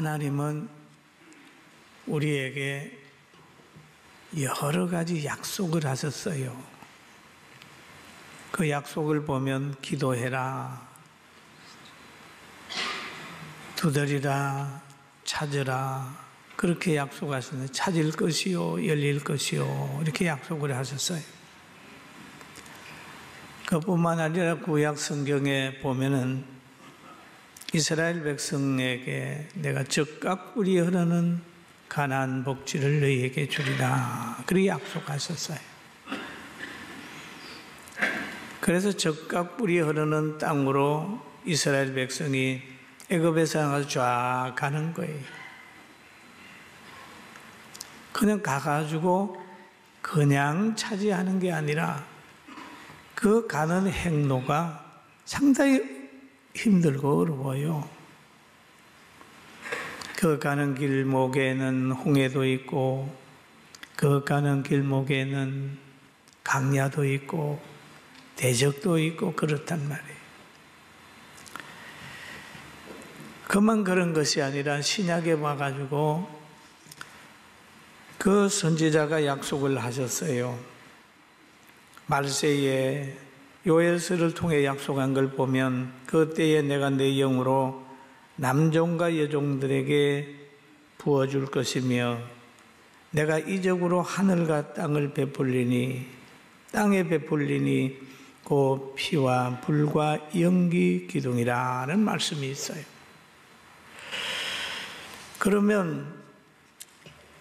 하나님은 우리에게 여러 가지 약속을 하셨어요. 그 약속을 보면 기도해라, 두드리라, 찾으라, 그렇게 약속하셨는데 찾을 것이요 열릴 것이요 이렇게 약속을 하셨어요. 그뿐만 아니라 구약 성경에 보면은 이스라엘 백성에게 내가 적각 꿀이 흐르는 가나안 복지를 너희에게 주리라 그렇게 약속하셨어요. 그래서 적각 꿀이 흐르는 땅으로 이스라엘 백성이 애굽에서 쫙 가는 거예요. 그냥 가가지고 그냥 차지하는 게 아니라 그 가는 행로가 상당히 힘들고 어려워요. 그 가는 길목에는 홍해도 있고 그 가는 길목에는 강야도 있고 대적도 있고 그렇단 말이에요. 그만 그런 것이 아니라 신약에 와가지고 그 선지자가 약속을 하셨어요. 말세에 요엘서를 통해 약속한 걸 보면 그때에 내가 내 영으로 남종과 여종들에게 부어줄 것이며 내가 이적으로 하늘과 땅을 베풀리니 땅에 베풀리니 곧 피와 불과 연기 기둥이라는 말씀이 있어요. 그러면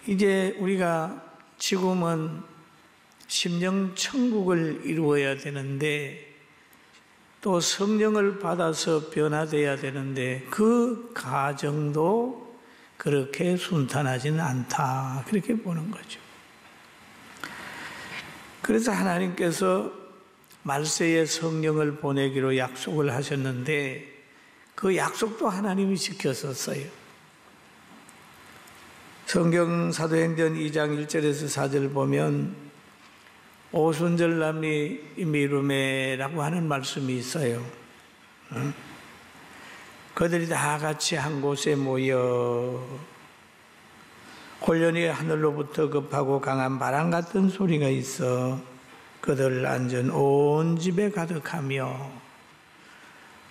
이제 우리가 지금은 심령 천국을 이루어야 되는데 또 성령을 받아서 변화되어야 되는데 그 과정도 그렇게 순탄하지는 않다 그렇게 보는 거죠. 그래서 하나님께서 말세에 성령을 보내기로 약속을 하셨는데 그 약속도 하나님이 지켰었어요. 성경 사도행전 2장 1절에서 4절 보면 오순절남리 미루메라고 하는 말씀이 있어요. 그들이 다 같이 한 곳에 모여 홀연히 하늘로부터 급하고 강한 바람 같은 소리가 있어 그들 앉은 온 집에 가득하며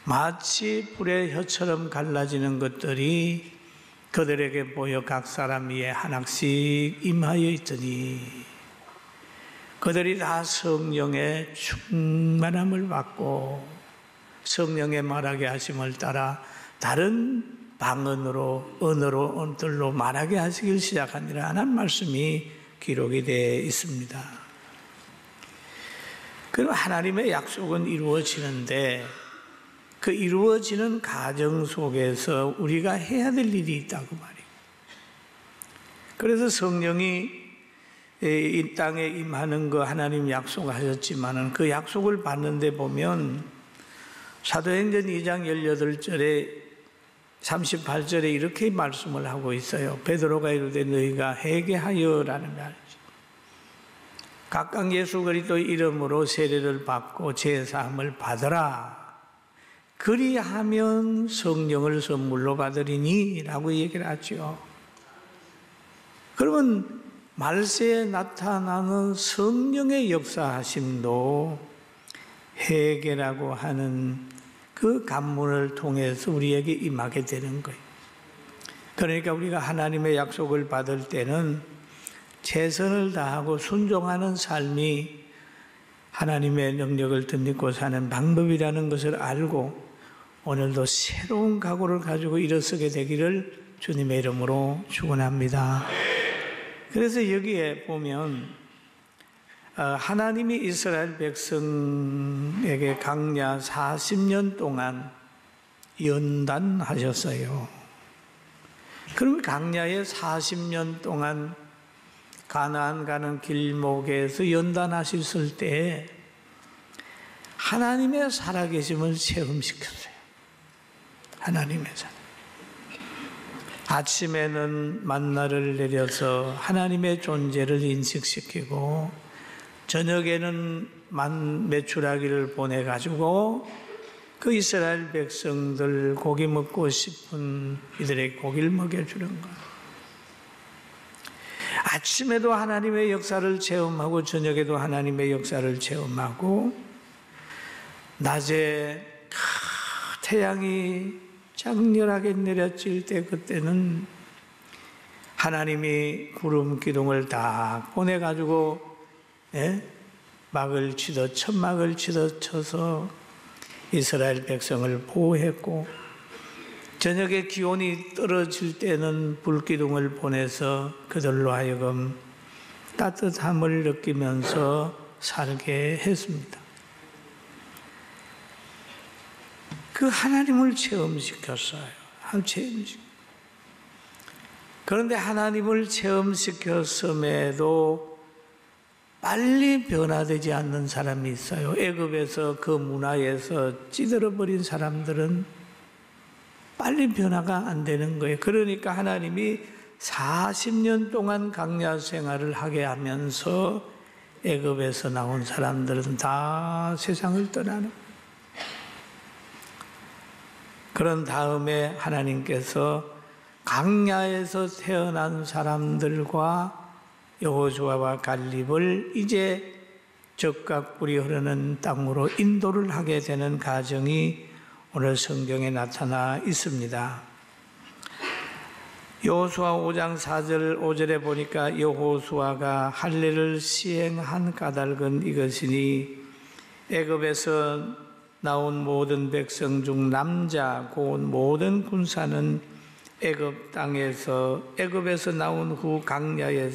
마치 불의 혀처럼 갈라지는 것들이 그들에게 보여 각 사람 위에 하나씩 임하여 있더니 그들이 다 성령의 충만함을 받고 성령의 말하게 하심을 따라 다른 방언으로 언어로 말하게 하시길 시작하니라는 말씀이 기록이 되어 있습니다. 그럼 하나님의 약속은 이루어지는데 그 이루어지는 과정 속에서 우리가 해야 될 일이 있다고 말이에요. 그래서 성령이 이 땅에 임하는 거 하나님 약속하셨지만은 그 약속을 받는데 보면 사도행전 2장 18절에 38절에 이렇게 말씀을 하고 있어요. 베드로가 이르되 너희가 회개하여라는 말이죠. 각각 예수 그리스도 이름으로 세례를 받고 제사함을 받으라. 그리하면 성령을 선물로 받으리니 라고 얘기를 하죠. 그러면 말세에 나타나는 성령의 역사하심도 회개라고 하는 그 관문을 통해서 우리에게 임하게 되는 거예요. 그러니까 우리가 하나님의 약속을 받을 때는 최선을 다하고 순종하는 삶이 하나님의 능력을 덧입고 사는 방법이라는 것을 알고 오늘도 새로운 각오를 가지고 일어서게 되기를 주님의 이름으로 축원합니다. 그래서 여기에 보면 하나님이 이스라엘 백성에게 광야 40년 동안 연단하셨어요. 그럼 광야에 40년 동안 가나안 가는 길목에서 연단하셨을 때 하나님의 살아계심을 체험시켰어요. 하나님의 살아계심. 아침에는 만나를 내려서 하나님의 존재를 인식시키고 저녁에는 메추라기를 보내가지고 그 이스라엘 백성들 고기 먹고 싶은 이들에게 고기를 먹여주는 것. 아침에도 하나님의 역사를 체험하고 저녁에도 하나님의 역사를 체험하고 낮에 태양이 장렬하게 내려질 때 그때는 하나님이 구름 기둥을 다 보내가지고 막을 치듯 천막을 치듯 쳐서 이스라엘 백성을 보호했고 저녁에 기온이 떨어질 때는 불기둥을 보내서 그들로 하여금 따뜻함을 느끼면서 살게 했습니다. 그 하나님을 체험시켰어요. 그런데 하나님을 체험시켰음에도 빨리 변화되지 않는 사람이 있어요. 애굽에서 그 문화에서 찌들어버린 사람들은 빨리 변화가 안 되는 거예요. 그러니까 하나님이 40년 동안 광야 생활을 하게 하면서 애굽에서 나온 사람들은 다 세상을 떠나는 거예요. 그런 다음에 하나님께서 광야에서 태어난 사람들과 여호수아와 갈렙을 이제 적과 꿀이 흐르는 땅으로 인도를 하게 되는 과정이 오늘 성경에 나타나 있습니다. 여호수아 5장 4절 5절에 보니까 여호수아가 할례를 시행한 까닭은 이것이니 애굽에서 나온 모든 백성 중 남자 곧 모든 군사는 애굽 땅에서 애굽에서 나온 후 광야의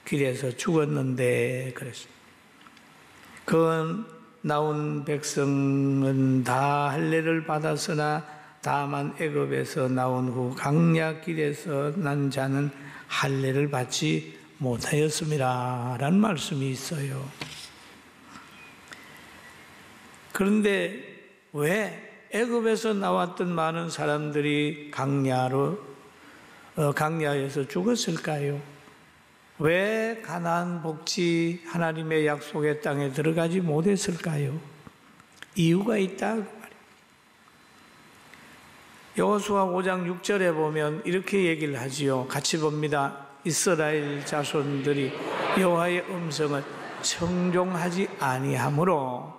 길에서 죽었는데 그랬습니다. 그 나온 백성은 다 할례를 받았으나 다만 애굽에서 나온 후 광야 길에서 난 자는 할례를 받지 못하였습니다. 라는 말씀이 있어요. 그런데 왜 애굽에서 나왔던 많은 사람들이 광야에서 죽었을까요? 왜 가나안 복지 하나님의 약속의 땅에 들어가지 못했을까요? 이유가 있다 그 말이에요. 여호수아 5장 6절에 보면 이렇게 얘기를 하지요. 같이 봅니다. 이스라엘 자손들이 여호와의 음성을 청종하지 아니하므로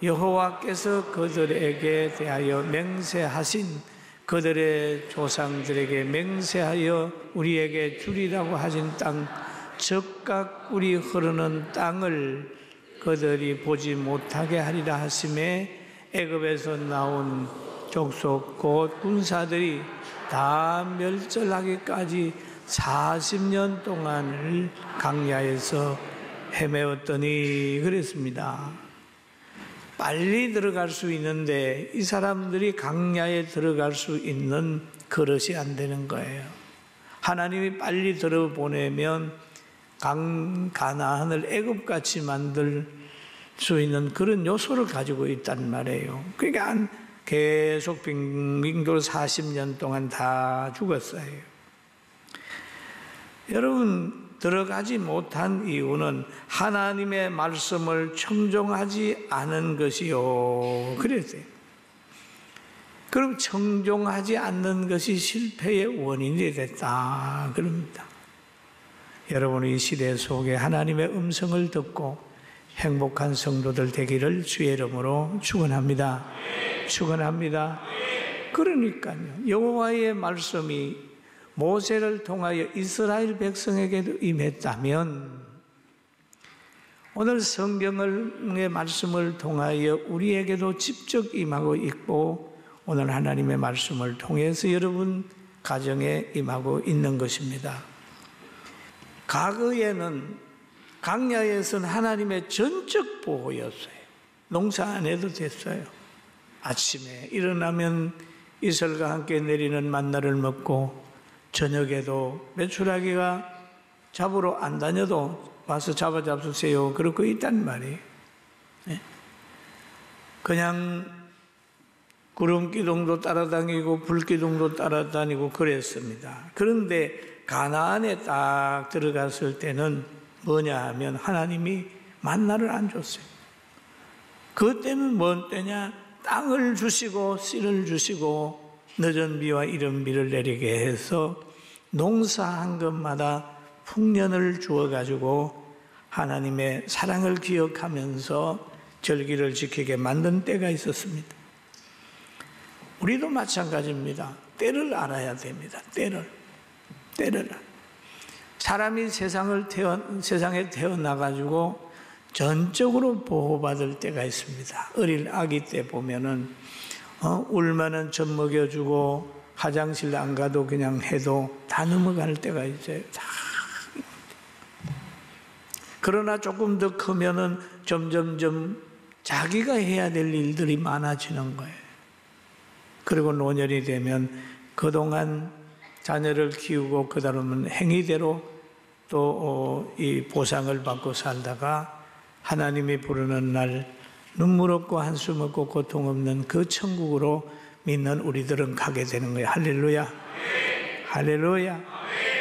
여호와께서 그들에게 대하여 맹세하신 그들의 조상들에게 맹세하여 우리에게 주리라고 하신 땅 젖과 꿀이 흐르는 땅을 그들이 보지 못하게 하리라 하심에 애굽에서 나온 족속 곧 군사들이 다 멸절하기까지 40년 동안을 광야에서 헤매었더니 그랬습니다. 빨리 들어갈 수 있는데 이 사람들이 광야에 들어갈 수 있는 그릇이 안 되는 거예요. 하나님이 빨리 들어보내면 가나안을 애굽같이 만들 수 있는 그런 요소를 가지고 있단 말이에요. 그러니까 계속 빙빙돌 40년 동안 다 죽었어요. 여러분 들어가지 못한 이유는 하나님의 말씀을 청종하지 않은 것이요. 그랬어요. 그럼 청종하지 않는 것이 실패의 원인이 됐다. 그럽니다. 여러분 이 시대 속에 하나님의 음성을 듣고 행복한 성도들 되기를 주의 이름으로 축원합니다. 축원합니다. 그러니까요. 여호와의 말씀이 모세를 통하여 이스라엘 백성에게도 임했다면 오늘 성경의 말씀을 통하여 우리에게도 직접 임하고 있고 오늘 하나님의 말씀을 통해서 여러분 가정에 임하고 있는 것입니다. 과거에는 광야에서는 하나님의 전적 보호였어요. 농사 안 해도 됐어요. 아침에 일어나면 이슬과 함께 내리는 만나를 먹고 저녁에도 메추라기가 잡으러 안 다녀도 와서 잡아주세요. 그러고 있단 말이에요. 그냥 구름기둥도 따라다니고 불기둥도 따라다니고 그랬습니다. 그런데 가나안에 딱 들어갔을 때는 뭐냐 하면 하나님이 만나를 안 줬어요. 그때는 뭔 때냐? 땅을 주시고 씨를 주시고 늦은 비와 이른 비를 내리게 해서 농사한 것마다 풍년을 주어가지고 하나님의 사랑을 기억하면서 절기를 지키게 만든 때가 있었습니다. 우리도 마찬가지입니다. 때를 알아야 됩니다. 때를. 사람이 세상에 태어나가지고 전적으로 보호받을 때가 있습니다. 어릴 아기 때 보면은 울면은 젖 먹여주고 화장실 안 가도 그냥 해도 다 넘어갈 때가 있어요. 다. 그러나 조금 더 크면은 점점점 자기가 해야 될 일들이 많아지는 거예요. 그리고 노년이 되면 그동안 자녀를 키우고 그 다음은 행위대로 또 이 보상을 받고 살다가 하나님이 부르는 날 눈물 없고 한숨 없고 고통 없는 그 천국으로 믿는 우리들은 가게 되는 거예요. 할렐루야. 할렐루야.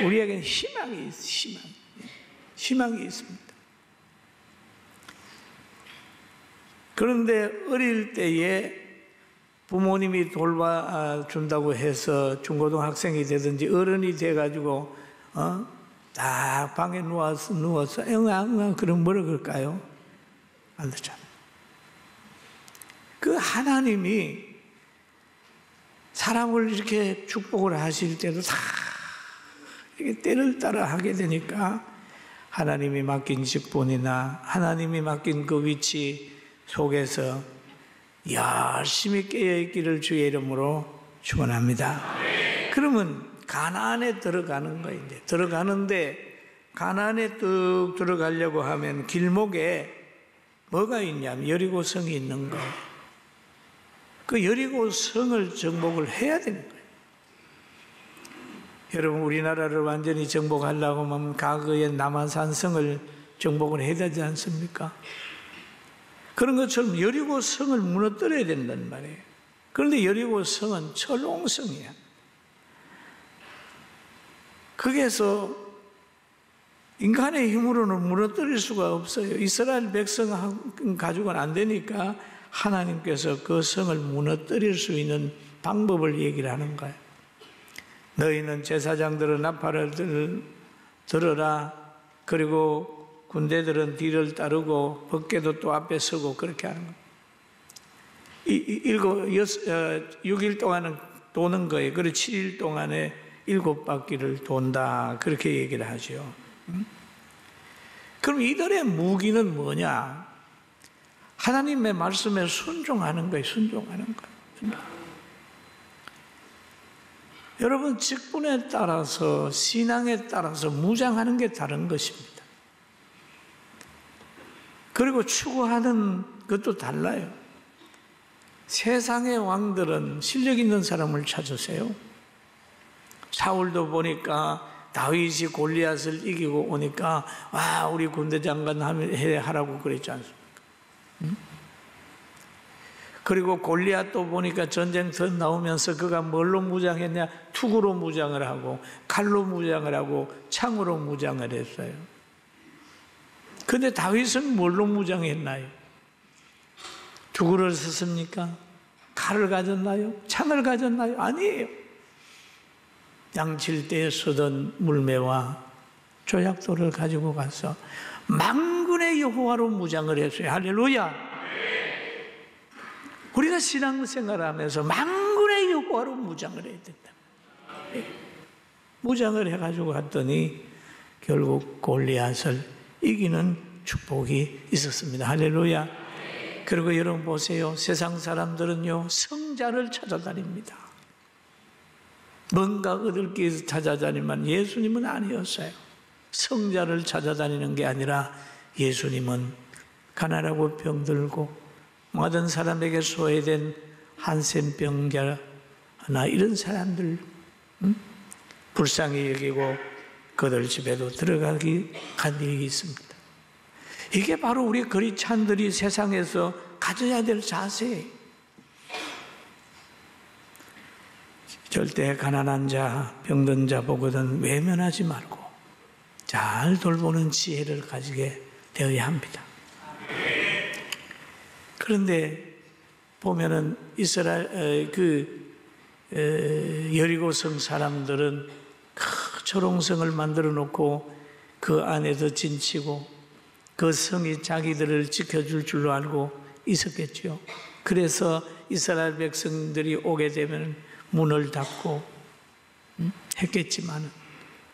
우리에게는 희망이 있어요. 희망이 있습니다. 그런데 어릴 때에 부모님이 돌봐준다고 해서 중고등학생이 되든지 어른이 돼가지고 딱 방에 누워서 응아 그럼 뭐라 그럴까요? 안 되잖아요. 그 하나님이 사람을 이렇게 축복을 하실 때도 다 이렇게 때를 따라 하게 되니까 하나님이 맡긴 직분이나 하나님이 맡긴 그 위치 속에서 열심히 깨어있기를 주의 이름으로 축원합니다. 그러면 가나안에 들어가는 거예요. 이제 들어가는데 가나안에 뚝 들어가려고 하면 길목에 뭐가 있냐면 여리고성이 있는 거예요. 그 여리고성을 정복을 해야 되는 거예요. 여러분 우리나라를 완전히 정복하려고 하면 과거의 남한산성을 정복을 해야 되지 않습니까? 그런 것처럼 여리고성을 무너뜨려야 된단 말이에요. 그런데 여리고성은 철옹성이야. 거기에서 인간의 힘으로는 무너뜨릴 수가 없어요. 이스라엘 백성 가지고는 안 되니까 하나님께서 그 성을 무너뜨릴 수 있는 방법을 얘기를 하는 거예요. 너희는 제사장들은 나팔을 들어라. 그리고 군대들은 뒤를 따르고 법궤도 또 앞에 서고 그렇게 하는 거예요. 6일 동안은 도는 거예요. 그리고 7일 동안에 7바퀴를 돈다. 그렇게 얘기를 하죠. 그럼 이들의 무기는 뭐냐? 하나님의 말씀에 순종하는 거예요. 순종하는 거예요. 여러분 직분에 따라서 신앙에 따라서 무장하는 게 다른 것입니다. 그리고 추구하는 것도 달라요. 세상의 왕들은 실력 있는 사람을 찾으세요. 사울도 보니까 다윗이 골리앗을 이기고 오니까 와 우리 군대 장관 하라고 그랬지 않습니까? 그리고 골리앗도 보니까 전쟁터 나오면서 그가 뭘로 무장했냐? 투구로 무장을 하고 칼로 무장을 하고 창으로 무장을 했어요. 근데 다윗은 뭘로 무장했나요? 투구를 썼습니까? 칼을 가졌나요? 창을 가졌나요? 아니에요. 양칠 때에 쓰던 물매와 조약돌을 가지고 가서 만군의 여호와로 무장을 했어요. 할렐루야. 우리가 신앙생활을 하면서 만군의 여호와로 무장을 해야 된다. 무장을 해가지고 갔더니 결국 골리앗을 이기는 축복이 있었습니다. 할렐루야. 그리고 여러분 보세요. 세상 사람들은요 성자를 찾아다닙니다. 뭔가 얻을 게 찾아다니면 예수님은 아니었어요. 성자를 찾아다니는 게 아니라 예수님은 가난하고 병들고 모든 사람에게 소외된 한센병자나 이런 사람들 불쌍히 여기고 그들 집에도 들어가기 간 일이 있습니다. 이게 바로 우리 그리스도인들이 세상에서 가져야 될 자세예요. 절대 가난한 자, 병든 자 보거든 외면하지 말고 잘 돌보는 지혜를 가지게 되어야 합니다. 그런데 보면은 이스라엘 여리고성 사람들은 큰 초롱성을 만들어 놓고 그 안에서 진치고 그 성이 자기들을 지켜줄 줄로 알고 있었겠죠. 그래서 이스라엘 백성들이 오게 되면 문을 닫고 했겠지만,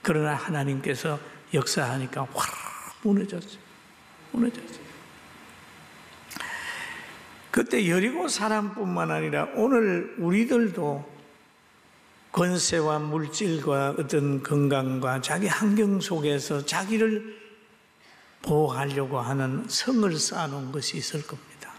그러나 하나님께서 역사하니까 확 무너졌어요. 그때 여리고 사람뿐만 아니라 오늘 우리들도 권세와 물질과 어떤 건강과 자기 환경 속에서 자기를 보호하려고 하는 성을 쌓아놓은 것이 있을 겁니다.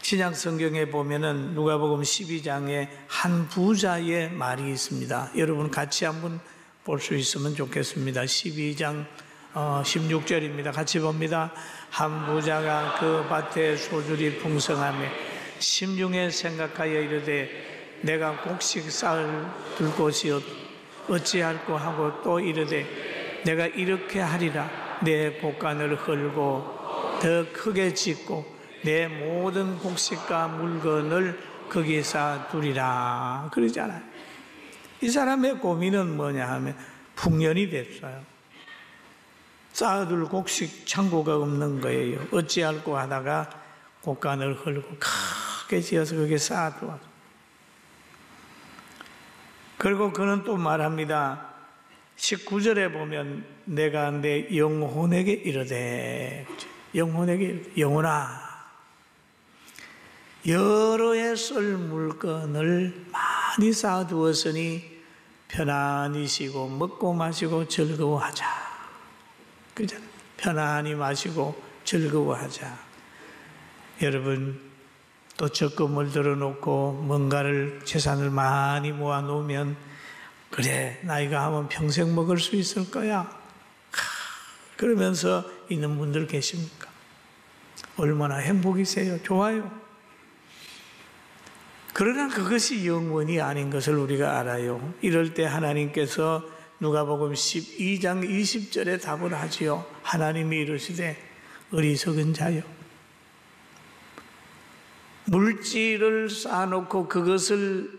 신약 성경에 보면은 누가복음 12장에 한 부자의 말이 있습니다. 여러분 같이 한번 볼 수 있으면 좋겠습니다. 12장 16절입니다. 같이 봅니다. 한 부자가 그 밭에 소출이 풍성하며 심중에 생각하여 이르되 내가 곡식 쌓을 곳이 어찌할꼬 하고 또 이르되 내가 이렇게 하리라. 내 곡간을 헐고 더 크게 짓고 내 모든 곡식과 물건을 거기서 두리라. 그러잖아요. 이 사람의 고민은 뭐냐 하면 풍년이 됐어요. 쌓아둘 곡식 창고가 없는 거예요. 어찌할꼬 하다가 곡간을 헐고 크게 지어서 거기에 쌓아두었어요. 그리고 그는 또 말합니다. 19절에 보면 내가 내 영혼에게 이르되, 영혼에게 이르되, 영혼아 여러 해 쓸 물건을 많이 쌓아두었으니 편안히 쉬고 먹고 마시고 즐거워하자. 그죠? 편안히 마시고 즐거워하자. 여러분 또 적금을 들어놓고 뭔가를 재산을 많이 모아놓으면 그래 나이가 하면 평생 먹을 수 있을 거야 그러면서 있는 분들 계십니까? 얼마나 행복이세요? 좋아요. 그러나 그것이 영원이 아닌 것을 우리가 알아요. 이럴 때 하나님께서 누가복음 12장 20절에 답을 하지요. 하나님이 이르시되 어리석은 자요, 물질을 쌓아놓고 그것을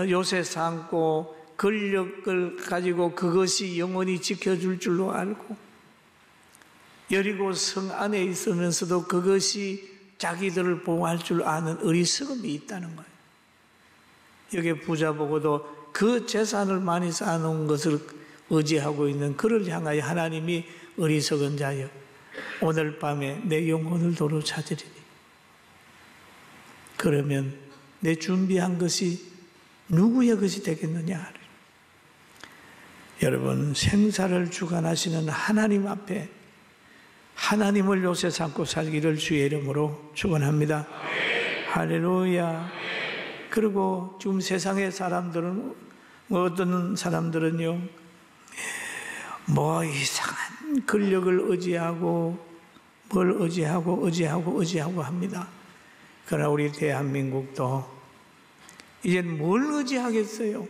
요새 삼고 권력을 가지고 그것이 영원히 지켜줄 줄로 알고 여리고 성 안에 있으면서도 그것이 자기들을 보호할 줄 아는 어리석음이 있다는 거예요. 여기 부자 보고도 그 재산을 많이 쌓아놓은 것을 의지하고 있는 그를 향하여 하나님이 어리석은 자여 오늘 밤에 내 영혼을 도로 찾으리니 그러면 내 준비한 것이 누구의 것이 되겠느냐. 여러분 생사를 주관하시는 하나님 앞에 하나님을 요새 삼고 살기를 주의 이름으로 축원합니다. 할렐루야. 그리고 지금 세상의 사람들은 어떤 사람들은요 뭐 이상한 권력을 의지하고 뭘 의지하고 합니다. 그러나 우리 대한민국도 이제는 뭘 의지하겠어요?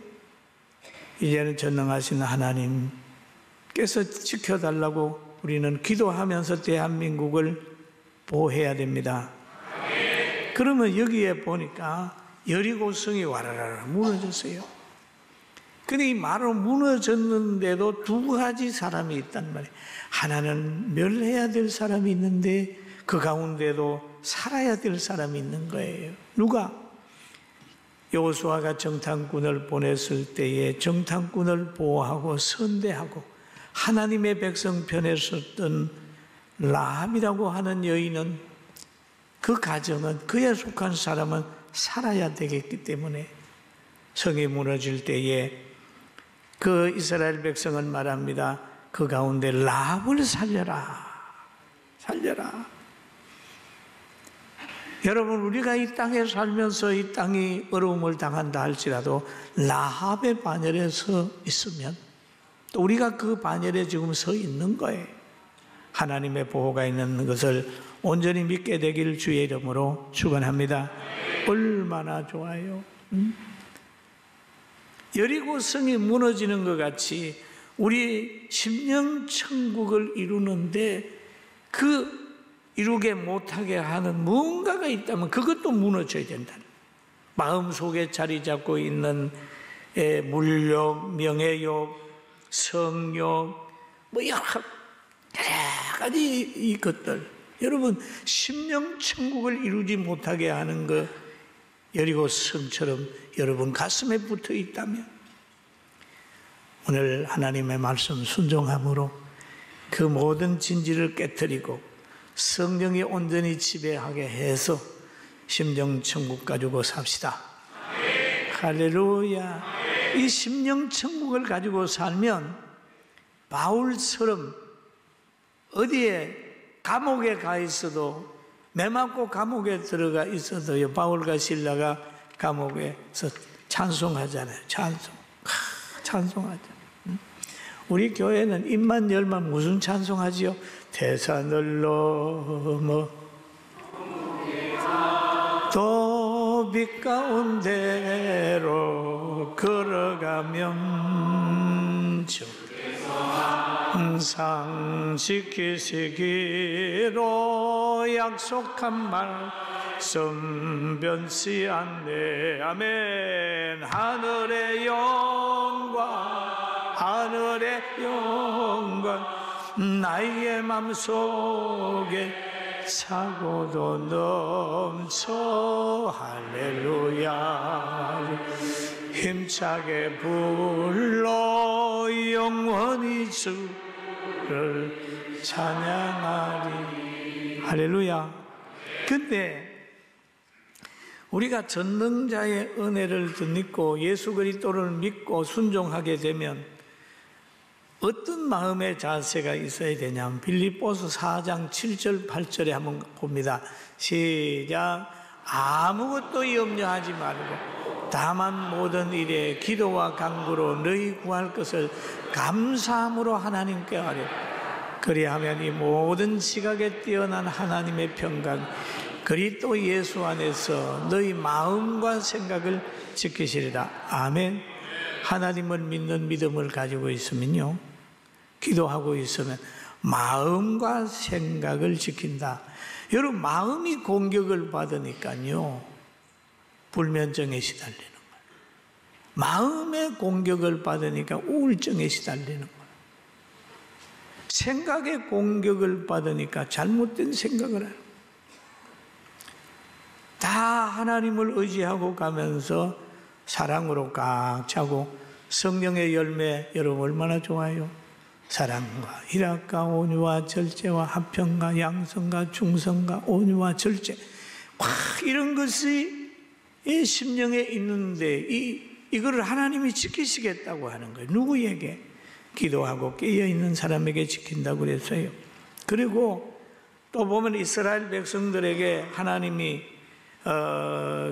이제는 전능하신 하나님께서 지켜달라고 우리는 기도하면서 대한민국을 보호해야 됩니다. 그러면 여기에 보니까 여리고성이 와라라라 무너졌어요. 근데 이 말로 무너졌는데도 두 가지 사람이 있단 말이에요. 하나는 멸해야 될 사람이 있는데 그 가운데도 살아야 될 사람이 있는 거예요. 누가? 여호수아가 정탐꾼을 보냈을 때에 정탐꾼을 보호하고 선대하고 하나님의 백성 편에 섰던 라합이라고 하는 여인은 그 가정은 그에 속한 사람은 살아야 되겠기 때문에 성이 무너질 때에 그 이스라엘 백성은 말합니다. 그 가운데 라합을 살려라. 여러분 우리가 이 땅에 살면서 이 땅이 어려움을 당한다 할지라도 라합의 반열에 서 있으면 또 우리가 그 반열에 지금 서 있는 거예요. 하나님의 보호가 있는 것을 온전히 믿게 되기를 주의 이름으로 축원합니다. 얼마나 좋아요. 여리고 성이 무너지는 것 같이 우리 심령 천국을 이루는데 그 이루게 못하게 하는 무언가가 있다면 그것도 무너져야 된다. 마음속에 자리 잡고 있는 물욕, 명예욕, 성욕, 뭐 여러 가지 이것들, 여러분 심령천국을 이루지 못하게 하는 것, 여리고 성처럼 여러분 가슴에 붙어 있다면 오늘 하나님의 말씀 순종함으로 그 모든 진지를 깨뜨리고 성령이 온전히 지배하게 해서 심령천국 가지고 삽시다. 할렐루야. 이 심령천국을 가지고 살면 바울처럼 어디에 감옥에 가 있어도, 매 맞고 감옥에 들어가 있어도요, 바울과 실라가 감옥에서 찬송하잖아요. 찬송하죠. 우리 교회는 입만 열면 무슨 찬송하지요? 태산을 넘어 또 빛 가운데로 걸어가면 항상 지키시기로 약속한 말씀 변치 않네. 아멘. 하늘의 영광, 하늘의 영광 나의 맘속에 차고도 넘쳐. 할렐루야. 힘차게 불러 영원히 주를 찬양하리. 할렐루야. 근데 우리가 전능자의 은혜를 덧입고 예수 그리스도를 믿고 순종하게 되면 어떤 마음의 자세가 있어야 되냐면 빌립보서 4장 7절 8절에 한번 봅니다. 시작. 아무것도 염려하지 말고 다만 모든 일에 기도와 간구로 너희 구할 것을 감사함으로 하나님께 하려. 그리하면 이 모든 지각에 뛰어난 하나님의 평강 그리스도 예수 안에서 너희 마음과 생각을 지키시리라. 아멘. 하나님을 믿는 믿음을 가지고 있으면요, 기도하고 있으면 마음과 생각을 지킨다. 여러분, 마음이 공격을 받으니까요 불면증에 시달리는 거예요. 마음의 공격을 받으니까 우울증에 시달리는 거예요. 생각의 공격을 받으니까 잘못된 생각을 해요. 다 하나님을 의지하고 가면서 사랑으로 꽉 차고, 성령의 열매 여러분 얼마나 좋아요? 사랑과 희락과 온유와 절제와 화평과 양성과 충성과 온유와 절제, 이런 것이 이 심령에 있는데 이거를 하나님이 지키시겠다고 하는 거예요. 누구에게? 기도하고 깨어있는 사람에게 지킨다고 그랬어요. 그리고 또 보면 이스라엘 백성들에게 하나님이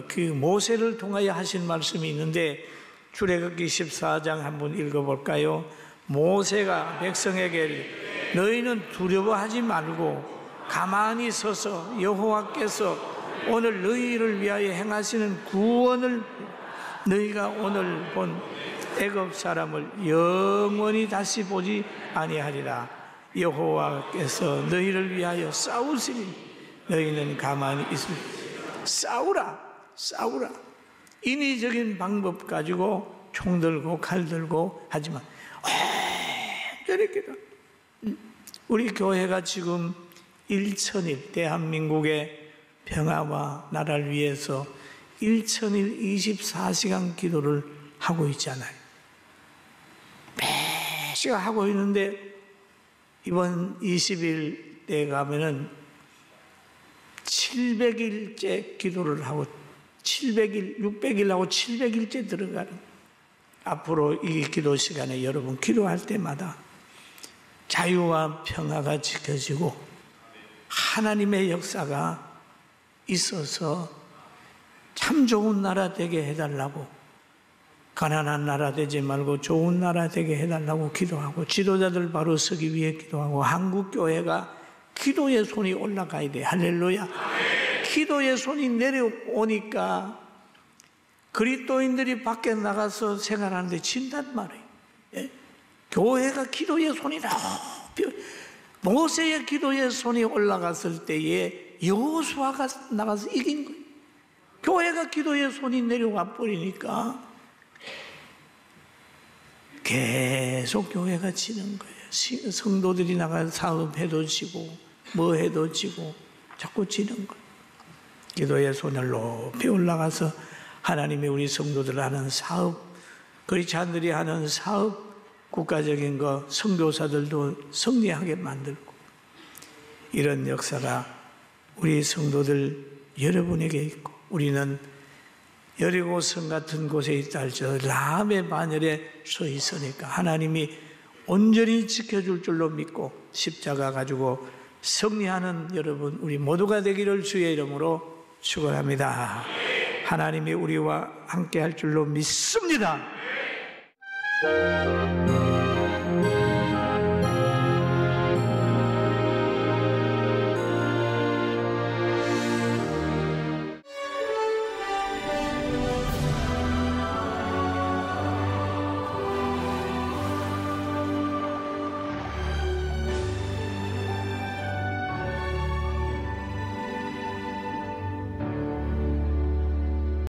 그 모세를 통하여 하신 말씀이 있는데, 출애굽기 14장 한번 읽어볼까요? 모세가 백성에게 너희는 두려워하지 말고 가만히 서서 여호와께서 오늘 너희를 위하여 행하시는 구원을, 너희가 오늘 본 애굽 사람을 영원히 다시 보지 아니하리라. 여호와께서 너희를 위하여 싸우시니 너희는 가만히 있으라. 싸우라. 인위적인 방법 가지고 총 들고 칼 들고 하지만 저렇게 우리 교회가 지금 1000일 대한민국의 평화와 나라를 위해서 1000일 24시간 기도를 하고 있잖아요. 매시간 하고 있는데 이번 20일 때 가면은 700일째 기도를 하고 700일, 600일 하고 700일째 들어가는, 앞으로 이 기도 시간에 여러분 기도할 때마다 자유와 평화가 지켜지고 하나님의 역사가 있어서 참 좋은 나라 되게 해달라고, 가난한 나라 되지 말고 좋은 나라 되게 해달라고 기도하고, 지도자들 바로 서기 위해 기도하고, 한국교회가 기도의 손이 올라가야 돼. 할렐루야. 기도의 손이 내려오니까 그리스도인들이 밖에 나가서 생활하는데 진단 말이에요. 예? 교회가 기도의 손이 높이, 모세의 기도에 손이 올라갔을 때에 여호수아가 나가서 이긴 거예요. 교회가 기도에 손이 내려와 버리니까 계속 교회가 지는 거예요. 성도들이 나가서 사업해도 지고 뭐 해도 지고 자꾸 지는 거예요. 기도의 손을 높이 올라가서 하나님이 우리 성도들 하는 사업, 크리스찬들이 하는 사업, 국가적인 거, 선교사들도 승리하게 만들고, 이런 역사가 우리 성도들 여러분에게 있고, 우리는 여리고성 같은 곳에 있다 할지라도 라합의 반열에 서 있으니까 하나님이 온전히 지켜줄 줄로 믿고 십자가 가지고 승리하는 여러분, 우리 모두가 되기를 주의 이름으로 축원합니다. 하나님이 우리와 함께 할 줄로 믿습니다.